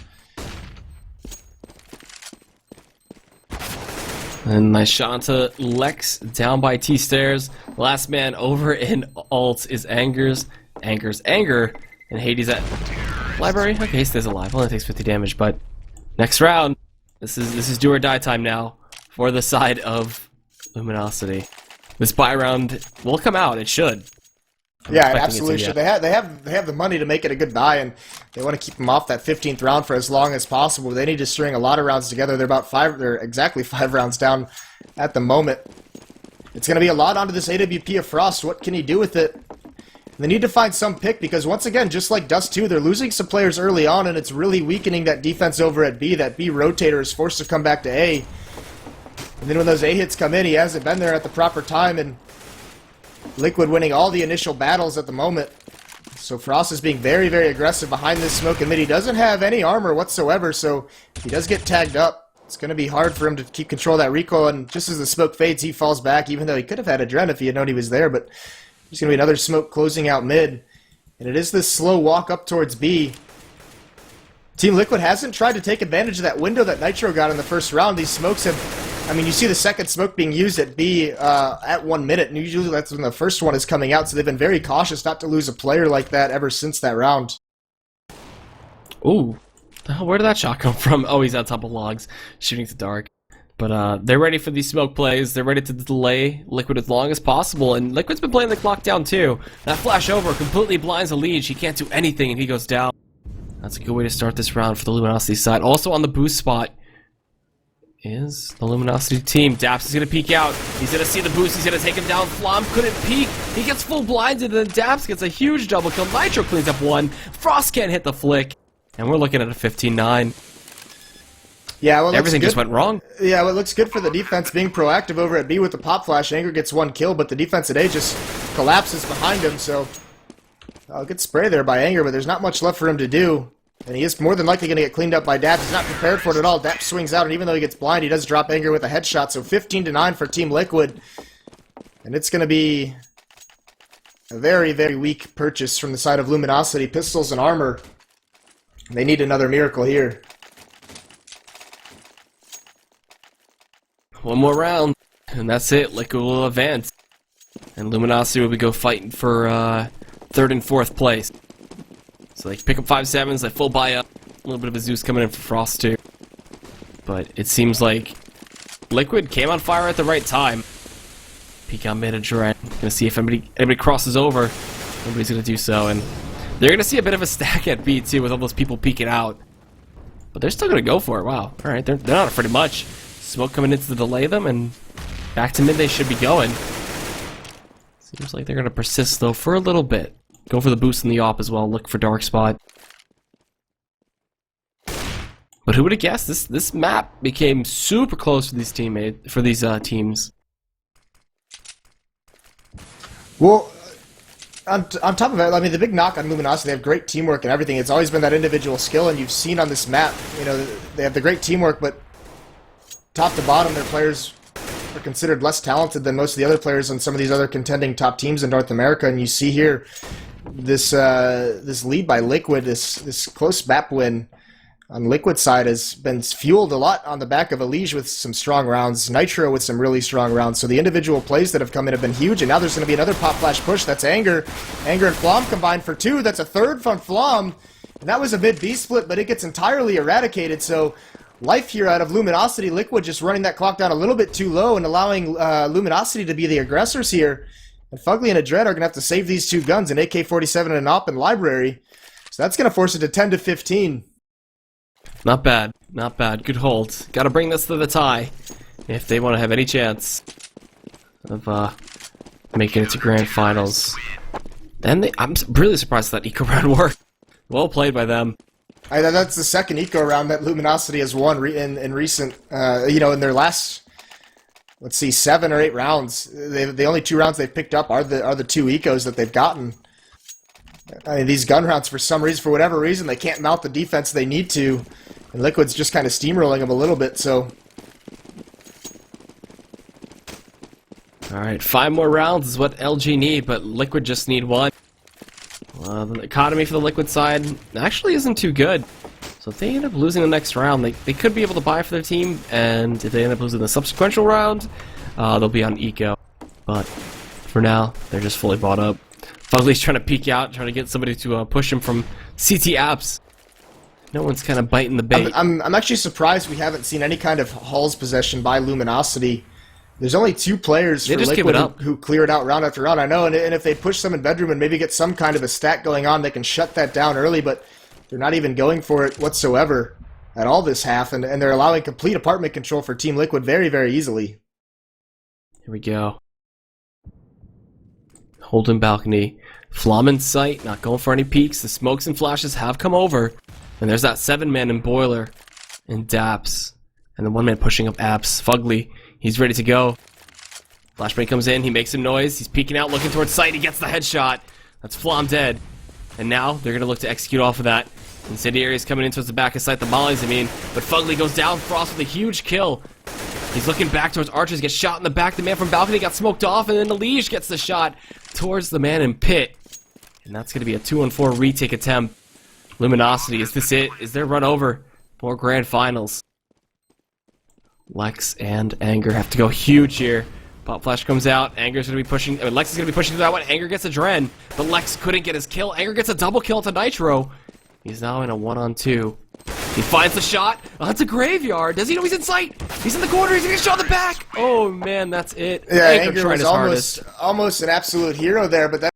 And nice shot onto Lex down by T-stairs. Last man over in alt is Anger. And Hades at library. Okay, he stays alive. Only takes 50 damage, but next round. This is do or die time now for the side of Luminosity. This buy round will come out. It should. Yeah, it absolutely should. They have the money to make it a good buy, and they want to keep them off that 15th round for as long as possible. They need to string a lot of rounds together. They're exactly 5 rounds down at the moment. It's going to be a lot onto this AWP of Frost. What can he do with it? They need to find some pick, because once again, just like Dust 2, they're losing some players early on, and it's really weakening that defense over at B. That B rotator is forced to come back to A. And then when those A hits come in, he hasn't been there at the proper time, and Liquid winning all the initial battles at the moment. So Frost is being very, very aggressive behind this smoke and mid. He doesn't have any armor whatsoever, so he does get tagged up. It's going to be hard for him to keep control of that recoil, and just as the smoke fades, he falls back, even though he could have had Adren if he had known he was there, but there's going to be another smoke closing out mid. And it is this slow walk up towards B. Team Liquid hasn't tried to take advantage of that window that Nitro got in the first round. These smokes have... I mean, you see the second smoke being used at B at 1 minute, and usually that's when the first one is coming out, so they've been very cautious not to lose a player like that ever since that round. Ooh. Where did that shot come from? Oh, he's on top of logs, shooting to dark. But they're ready for these smoke plays. They're ready to delay Liquid as long as possible, and Liquid's been playing the clock down too. That flash over completely blinds the lead. She can't do anything, and he goes down. That's a good way to start this round for the Luminosity side. Also on the boost spot is the Luminosity team. Daps is going to peek out. He's going to see the boost. He's going to take him down. Flom couldn't peek. He gets full blinded, and then Daps gets a huge double kill. Nitro cleans up 1. Frost can't hit the flick. And we're looking at a 15-9. Yeah, well, everything just went wrong. Yeah, well, it looks good for the defense being proactive over at B with the pop flash. Anger gets 1 kill, but the defense at A just collapses behind him, so a good spray there by Anger, but there's not much left for him to do. And he is more than likely going to get cleaned up by Daps. He's not prepared for it at all. Daps swings out, and even though he gets blind, he does drop Anger with a headshot. So 15-9 for Team Liquid. And it's going to be a very, very weak purchase from the side of Luminosity. Pistols and armor. They need another miracle here. One more round, and that's it. Liquid will advance. And Luminosity will go fighting for 3rd and 4th place. So they pick up 5-7s, they full buy up. A little bit of a Zeus coming in for Frost too. But it seems like Liquid came on fire at the right time. Peek on mid and Duran. Gonna see if anybody crosses over. Nobody's gonna do so, and they're gonna see a bit of a stack at B too with all those people peeking out. But they're still gonna go for it. Wow. Alright, they're not afraid of much. Smoke coming in to delay them, and back to mid they should be going. Seems like they're gonna persist though for a little bit. Go for the boost in the op as well. Look for dark spot. But who would have guessed this map became super close for these teams? Well, on top of it, I mean, the big knock on Luminosity, they have great teamwork and everything. It's always been that individual skill, and you've seen on this map, you know, they have the great teamwork, but top to bottom, their players are considered less talented than most of the other players on some of these other contending top teams in North America. And you see here, this lead by Liquid, this close map win on Liquid side has been fueled a lot on the back of Elige with some strong rounds, Nitro with some really strong rounds. So the individual plays that have come in have been huge, and now there's going to be another pop flash push. That's Anger. Anger and Flom combined for 2. That's a third from Flom. And that was a mid-B split, but it gets entirely eradicated. So life here out of Luminosity. Liquid just running that clock down a little bit too low and allowing Luminosity to be the aggressors here. And Fugly and Adred are going to have to save these 2 guns, an AK-47 and an AWP and Library. So that's going to force it to 10-15. Not bad. Not bad. Good hold. Gotta bring this to the tie if they want to have any chance of making it to grand finals. And I'm really surprised that eco round worked. Well played by them. That's the second eco round that Luminosity has won in recent, in their last, let's see, 7 or 8 rounds. The only 2 rounds they've picked up are the 2 ecos that they've gotten. I mean, these gun rounds, for some reason, for whatever reason, they can't mount the defense they need to. And Liquid's just kind of steamrolling them a little bit, so... Alright, 5 more rounds is what LG need, but Liquid just need 1. The economy for the Liquid side actually isn't too good. So if they end up losing the next round, they could be able to buy for their team, and if they end up losing the subsequent round, they'll be on eco. But for now, they're just fully bought up. Fugly's trying to peek out, trying to get somebody to push him from CT apps. No one's kind of biting the bait. I'm actually surprised we haven't seen any kind of Halls possession by Luminosity. There's only 2 players for Liquid who cleared out round after round. I know, and if they push some in bedroom and maybe get some kind of a stack going on, they can shut that down early, but they're not even going for it whatsoever at all this half, and they're allowing complete apartment control for Team Liquid very, very easily. Here we go. Holding balcony. Flom in sight, not going for any peeks. The smokes and flashes have come over. And there's that 7-man in Boiler. And Daps. And the 1-man pushing up Apps. Fugly, he's ready to go. Flashbang comes in, he makes some noise. He's peeking out, looking towards sight. He gets the headshot. That's Flom dead. And now they're going to look to execute off of that. Incendiary's coming in towards the back of sight, the mollies, I mean. But Fugly goes down, Frost with a huge kill. He's looking back towards Archers, gets shot in the back. The man from balcony got smoked off, and then Elige gets the shot towards the man in pit. And that's going to be a 2-on-4 retake attempt. Luminosity, is this it? Is their run over for grand finals? Lex and Anger have to go huge here. Pop Flash comes out. Anger's going to be pushing. Lex is going to be pushing through that one. Anger gets a Dren, but Lex couldn't get his kill. Anger gets a double kill to Nitro. He's now in a 1-on-2. He finds the shot. Oh, that's a graveyard. Does he know he's in sight? He's in the corner. He's going to get shot in the back. Oh, man, that's it. Yeah, Anger was almost an absolute hero there, but that